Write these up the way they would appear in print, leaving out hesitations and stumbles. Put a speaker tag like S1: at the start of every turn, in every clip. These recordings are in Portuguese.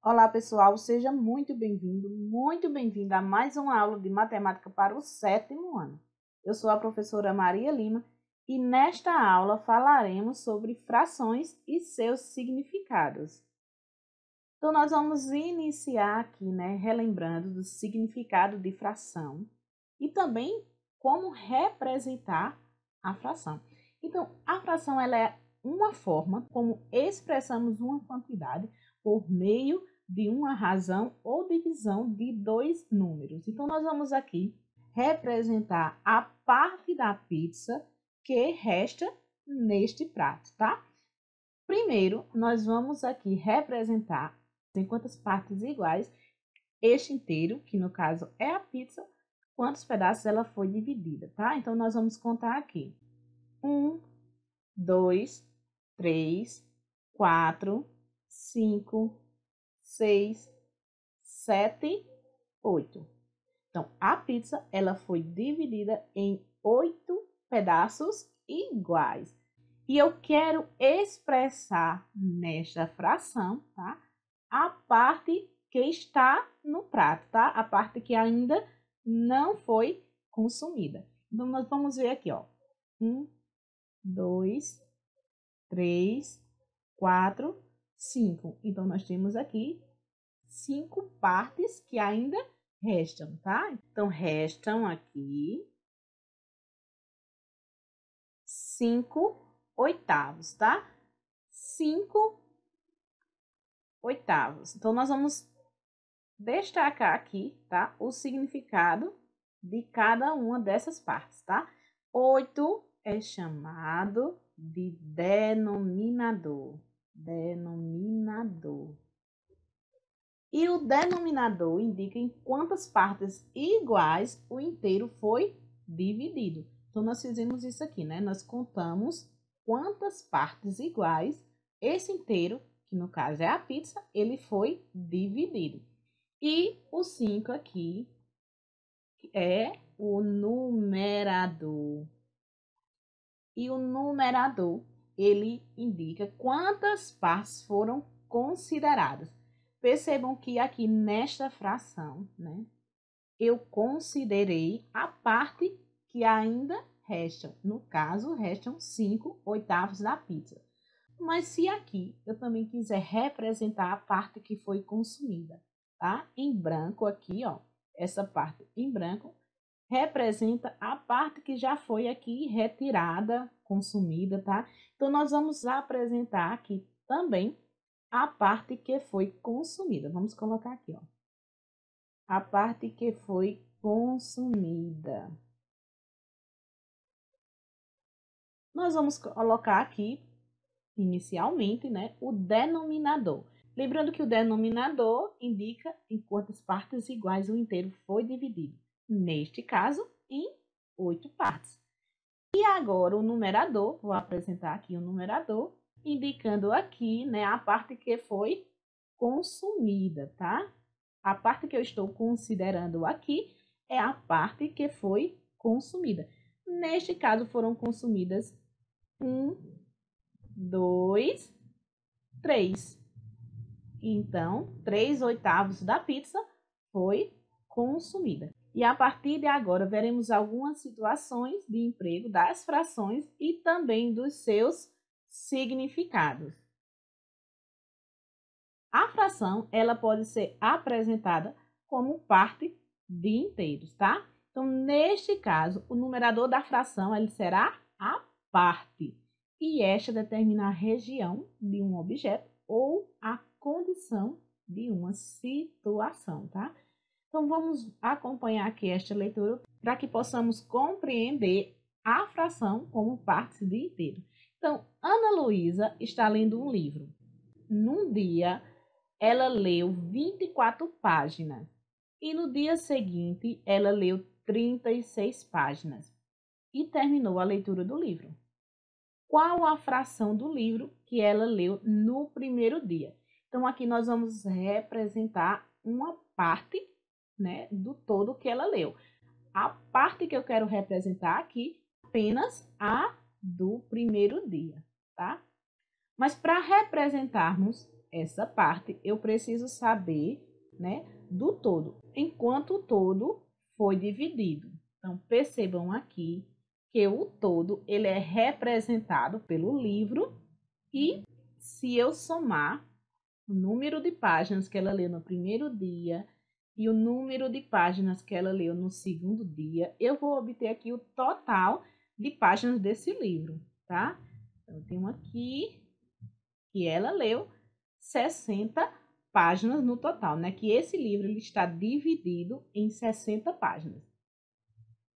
S1: Olá, pessoal, seja muito bem-vinda a mais uma aula de matemática para o 7º ano. Eu sou a professora Maria Lima e nesta aula falaremos sobre frações e seus significados. Então, nós vamos iniciar aqui, relembrando do significado de fração e também como representar a fração. Então, a fração ela é uma forma como expressamos uma quantidade por meio de uma razão ou divisão de dois números. Então, nós vamos aqui representar a parte da pizza que resta neste prato, tá? Primeiro, nós vamos aqui representar em quantas partes iguais este inteiro, que no caso é a pizza, quantos pedaços ela foi dividida, tá? Então, nós vamos contar aqui. 1, 2, 3, 4, 5, 6, 7, 8. Então, a pizza, ela foi dividida em 8 pedaços iguais. E eu quero expressar nesta fração, tá? A parte que está no prato, tá? A parte que ainda não foi consumida. Então, nós vamos ver aqui, ó. 1, 2, 3, 4, 5. Então, nós temos aqui 5 partes que ainda restam, tá? Então, restam aqui 5 oitavos, tá? 5 oitavos. Então, nós vamos destacar aqui, tá? O significado de cada uma dessas partes, tá? 8 é chamado de denominador. Denominador. E o denominador indica em quantas partes iguais o inteiro foi dividido. Então, nós fizemos isso aqui, né? Nós contamos quantas partes iguais esse inteiro, que no caso é a pizza, ele foi dividido. E o 5 aqui é o numerador. E o numerador, ele indica quantas partes foram consideradas. Percebam que aqui nesta fração, né, eu considerei a parte que ainda restam. No caso, restam 5 oitavos da pizza. Mas se aqui eu também quiser representar a parte que foi consumida, tá? Em branco aqui, ó, essa parte em branco representa a parte que já foi aqui retirada, consumida, tá? Então, nós vamos apresentar aqui também a parte que foi consumida. Vamos colocar aqui, ó. A parte que foi consumida. Nós vamos colocar aqui, inicialmente, né, o denominador. Lembrando que o denominador indica em quantas partes iguais o inteiro foi dividido. Neste caso, em 8 partes. E agora o numerador, vou apresentar aqui o numerador, indicando aqui, né, a parte que foi consumida, tá? A parte que eu estou considerando aqui é a parte que foi consumida. Neste caso, foram consumidas 1, 2, 3. Então, 3 oitavos da pizza foi consumida. E a partir de agora, veremos algumas situações de emprego das frações e também dos seus significados. A fração, ela pode ser apresentada como parte de inteiros, tá? Então, neste caso, o numerador da fração, ele será a parte. E esta determina a região de um objeto ou a condição de uma situação, tá? Então, vamos acompanhar aqui esta leitura para que possamos compreender a fração como parte de inteiro. Então, Ana Luísa está lendo um livro. Num dia, ela leu 24 páginas e no dia seguinte, ela leu 36 páginas e terminou a leitura do livro. Qual a fração do livro que ela leu no primeiro dia? Então, aqui nós vamos representar uma parte, né, do todo que ela leu. A parte que eu quero representar aqui, apenas a do primeiro dia, tá? Mas para representarmos essa parte, eu preciso saber, né, do todo, enquanto o todo foi dividido. Então, percebam aqui que o todo ele é representado pelo livro e se eu somar o número de páginas que ela leu no primeiro dia e o número de páginas que ela leu no segundo dia, eu vou obter aqui o total de páginas desse livro, tá? Então, eu tenho aqui que ela leu 60 páginas no total, né? Que esse livro ele está dividido em 60 páginas.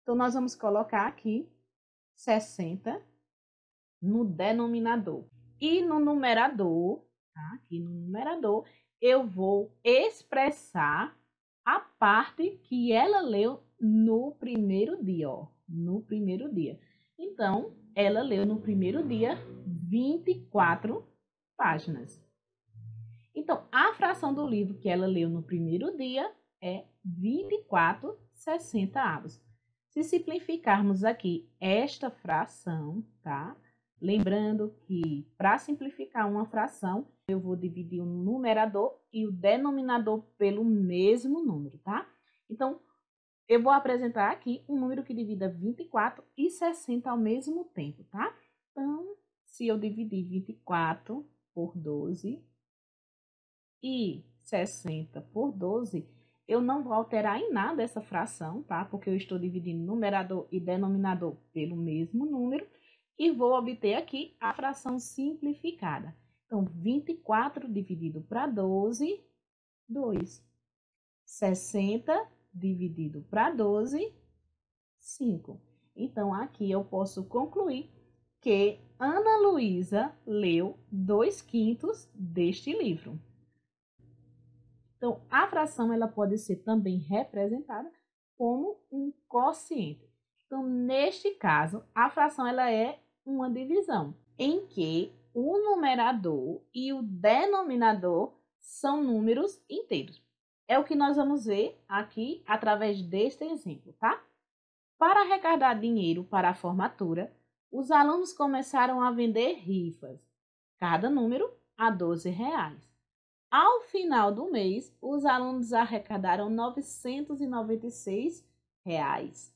S1: Então, nós vamos colocar aqui 60 no denominador. E no numerador, tá? Aqui no numerador, eu vou expressar a parte que ela leu no primeiro dia, ó. No primeiro dia. Então, ela leu no primeiro dia 24 páginas. Então, a fração do livro que ela leu no primeiro dia é 24 60avos. Se simplificarmos aqui esta fração, tá? Lembrando que para simplificar uma fração, eu vou dividir o numerador e o denominador pelo mesmo número, tá? Então, eu vou apresentar aqui um número que divida 24 e 60 ao mesmo tempo, tá? Então, se eu dividir 24 por 12 e 60 por 12, eu não vou alterar em nada essa fração, tá? Porque eu estou dividindo numerador e denominador pelo mesmo número e vou obter aqui a fração simplificada. Então, 24 dividido para 12, 2. 60 dividido para 12, 5. Então, aqui eu posso concluir que Ana Luísa leu 2/5 deste livro. Então, a fração ela pode ser também representada como um quociente. Então, neste caso, a fração ela é uma divisão, em que o numerador e o denominador são números inteiros. É o que nós vamos ver aqui através deste exemplo, tá? Para arrecadar dinheiro para a formatura, os alunos começaram a vender rifas, cada número a R$ 12. Ao final do mês, os alunos arrecadaram R$ 996.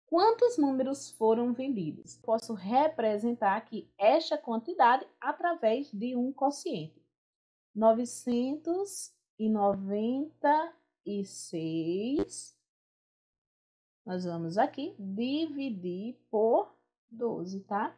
S1: Quantos números foram vendidos? Posso representar aqui esta quantidade através de um quociente. 996, nós vamos aqui dividir por 12, tá?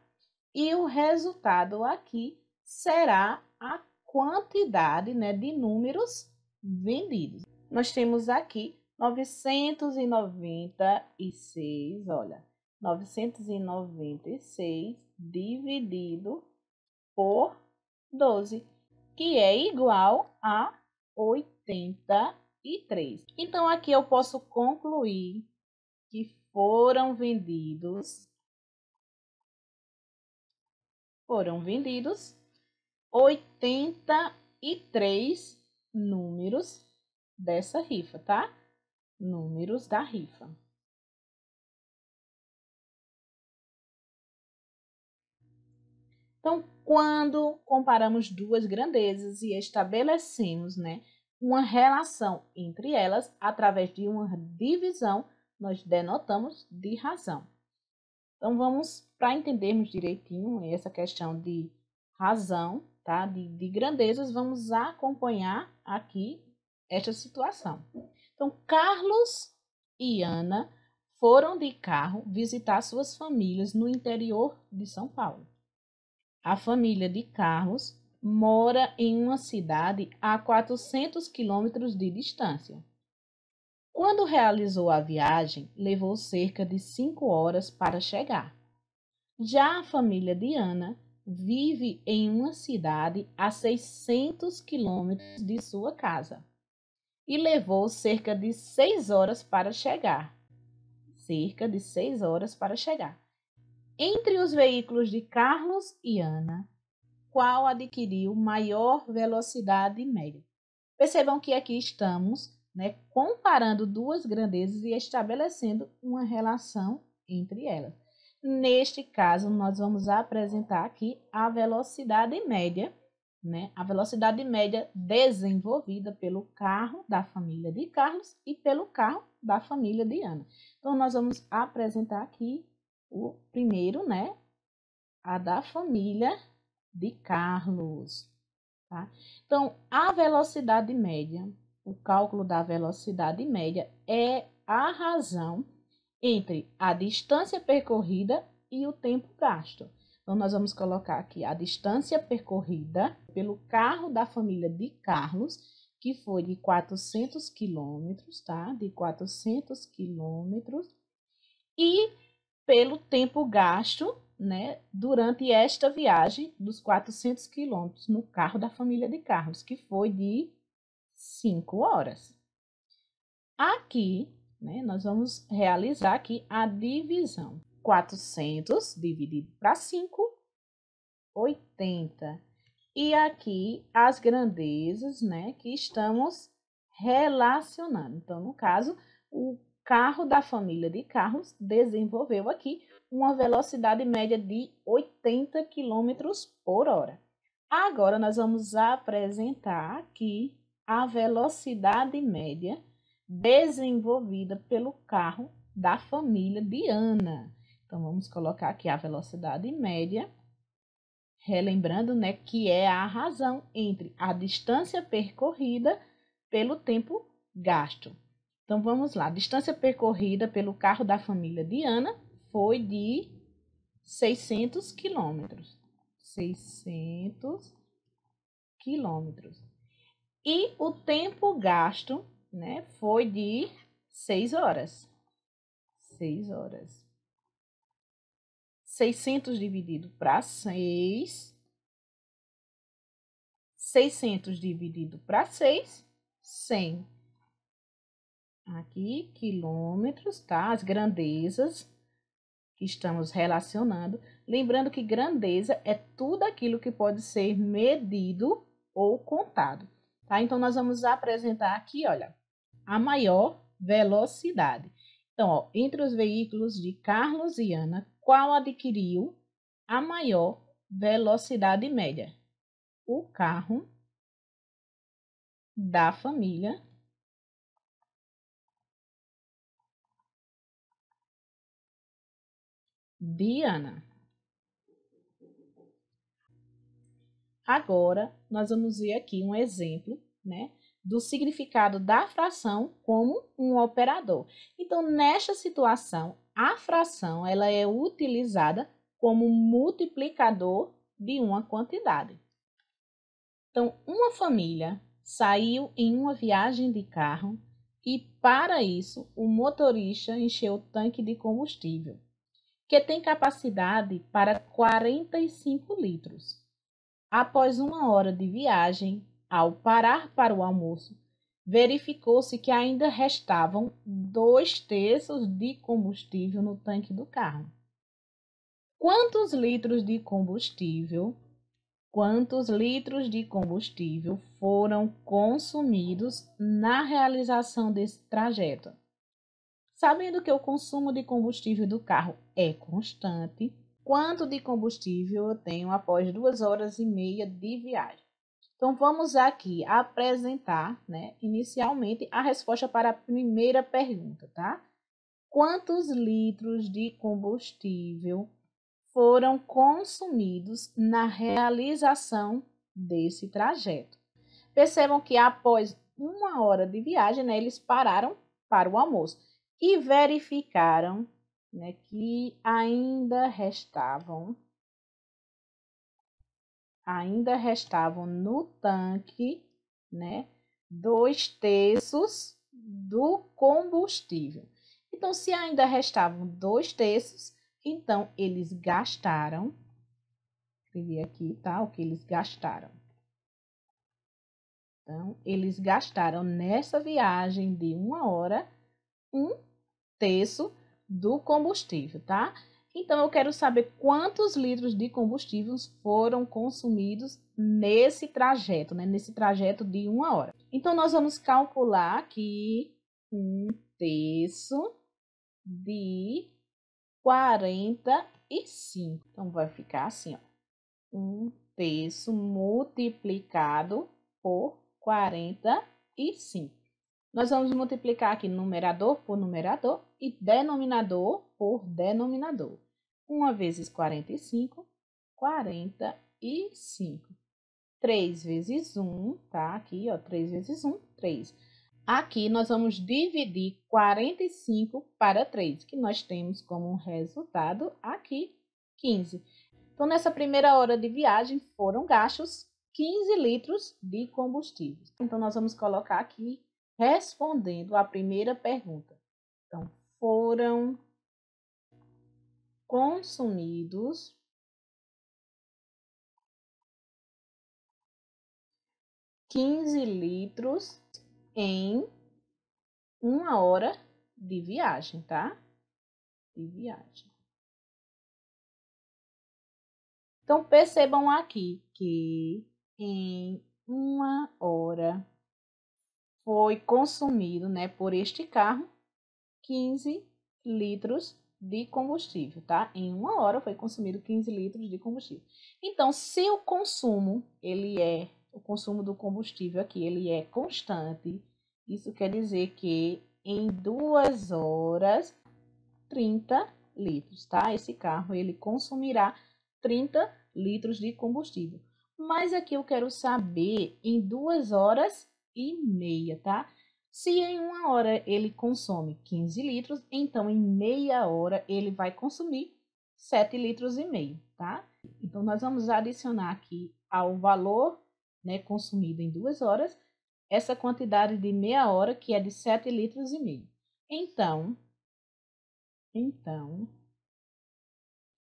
S1: E o resultado aqui será a quantidade, né, de números vendidos. Nós temos aqui 996, olha, 996 dividido por 12, que é igual a 83. Então, aqui eu posso concluir que foram vendidos 83 números dessa rifa, tá? Números da rifa. Então, quando comparamos duas grandezas e estabelecemos, né, uma relação entre elas através de uma divisão, nós denotamos de razão. Então, vamos, para entendermos direitinho essa questão de razão, tá? De grandezas, vamos acompanhar aqui esta situação. Então, Carlos e Ana foram de carro visitar suas famílias no interior de São Paulo. A família de Carlos mora em uma cidade a 400 quilômetros de distância. Quando realizou a viagem, levou cerca de 5 horas para chegar. Já a família de Ana vive em uma cidade a 600 quilômetros de sua casa e levou cerca de 6 horas para chegar. Cerca de 6 horas para chegar. Entre os veículos de Carlos e Ana, qual adquiriu maior velocidade média? Percebam que aqui estamos, né, comparando duas grandezas e estabelecendo uma relação entre elas. Neste caso, nós vamos apresentar aqui a velocidade média né, a velocidade média desenvolvida pelo carro da família de Carlos e pelo carro da família de Ana. Então, nós vamos apresentar aqui o primeiro, né, a da família de Carlos. Tá? Então, a velocidade média, o cálculo da velocidade média é a razão entre a distância percorrida e o tempo gasto. Então, nós vamos colocar aqui a distância percorrida pelo carro da família de Carlos, que foi de 400 quilômetros, tá? De 400 quilômetros. E pelo tempo gasto, né, durante esta viagem dos 400 quilômetros no carro da família de Carlos, que foi de 5 horas. Aqui, né, nós vamos realizar aqui a divisão. 400 dividido para 5, 80. E aqui as grandezas, né, que estamos relacionando. Então, no caso, o carro da família de Carlos desenvolveu aqui uma velocidade média de 80 km por hora. Agora, nós vamos apresentar aqui a velocidade média desenvolvida pelo carro da família de Ana. Então, vamos colocar aqui a velocidade média, relembrando, né, que é a razão entre a distância percorrida pelo tempo gasto. Então, vamos lá. A distância percorrida pelo carro da família de Ana foi de 600 quilômetros. 600 quilômetros. E o tempo gasto, né, foi de 6 horas. 6 horas. 600 dividido para 6. 600 dividido para 6, 100. Aqui, quilômetros, tá? As grandezas que estamos relacionando. Lembrando que grandeza é tudo aquilo que pode ser medido ou contado, tá? Então, nós vamos apresentar aqui, olha, a maior velocidade. Então, ó, entre os veículos de Carlos e Ana, qual adquiriu a maior velocidade média? O carro da família de Ana. Agora, nós vamos ver aqui um exemplo, né, do significado da fração como um operador. Então, nesta situação, a fração ela é utilizada como multiplicador de uma quantidade. Então, uma família saiu em uma viagem de carro e, para isso, o motorista encheu o tanque de combustível, que tem capacidade para 45 litros. Após 1 hora de viagem, ao parar para o almoço, verificou-se que ainda restavam 2/3 de combustível no tanque do carro. Quantos litros de combustível foram consumidos na realização desse trajeto? Sabendo que o consumo de combustível do carro é constante, quanto de combustível eu tenho após 2 horas e meia de viagem? Então, vamos aqui apresentar, né, inicialmente a resposta para a primeira pergunta, tá? Quantos litros de combustível foram consumidos na realização desse trajeto? Percebam que após 1 hora de viagem, né, eles pararam para o almoço e verificaram, né, que ainda restavam no tanque, né, 2/3 do combustível. Então, se ainda restavam 2/3, então eles gastaram, escrevi aqui, tá? O que eles gastaram. Então, eles gastaram nessa viagem de 1 hora 1/3 do combustível, tá? Então, eu quero saber quantos litros de combustível foram consumidos nesse trajeto, né? Nesse trajeto de 1 hora. Então, nós vamos calcular aqui 1/3 de 45. Então, vai ficar assim, ó. terço multiplicado por 45. Nós vamos multiplicar aqui numerador por numerador e denominador por denominador. 1 vezes 45, 45. 3 vezes 1, tá? Aqui, ó, 3 vezes 1, 3. Aqui nós vamos dividir 45 para 3, que nós temos como resultado aqui 15. Então, nessa primeira hora de viagem, foram gastos 15 litros de combustível. Então, nós vamos colocar aqui, respondendo a primeira pergunta. Então, foram consumidos 15 litros em 1 hora de viagem, tá? De viagem. Então, percebam aqui que em 1 hora foi consumido, né, por este carro, 15 litros de combustível, tá? Em 1 hora foi consumido 15 litros de combustível. Então, se o consumo, o consumo do combustível aqui, ele é constante, isso quer dizer que em 2 horas, 30 litros, tá? Esse carro, ele consumirá 30 litros de combustível. Mas aqui eu quero saber em 2 horas e meia, tá? Se em 1 hora ele consome 15 litros, então em meia hora ele vai consumir 7 litros e meio, tá? Então, nós vamos adicionar aqui ao valor, né, consumido em 2 horas, essa quantidade de meia hora, que é de 7 litros e meio. Então,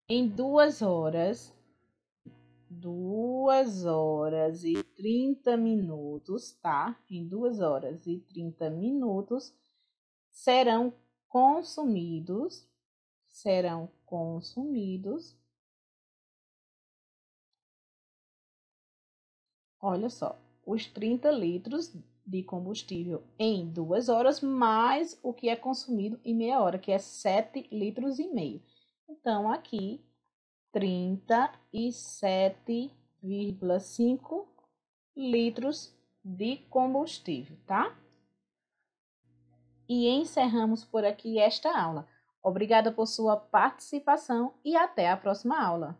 S1: em 2 horas, 2 horas e 30 minutos, tá? Em 2 horas e 30 minutos serão consumidos, olha só, os 30 litros de combustível em 2 horas, mais o que é consumido em meia hora, que é 7 litros e meio. Então, aqui, 37,5 litros de combustível, tá? E encerramos por aqui esta aula. Obrigada por sua participação e até a próxima aula.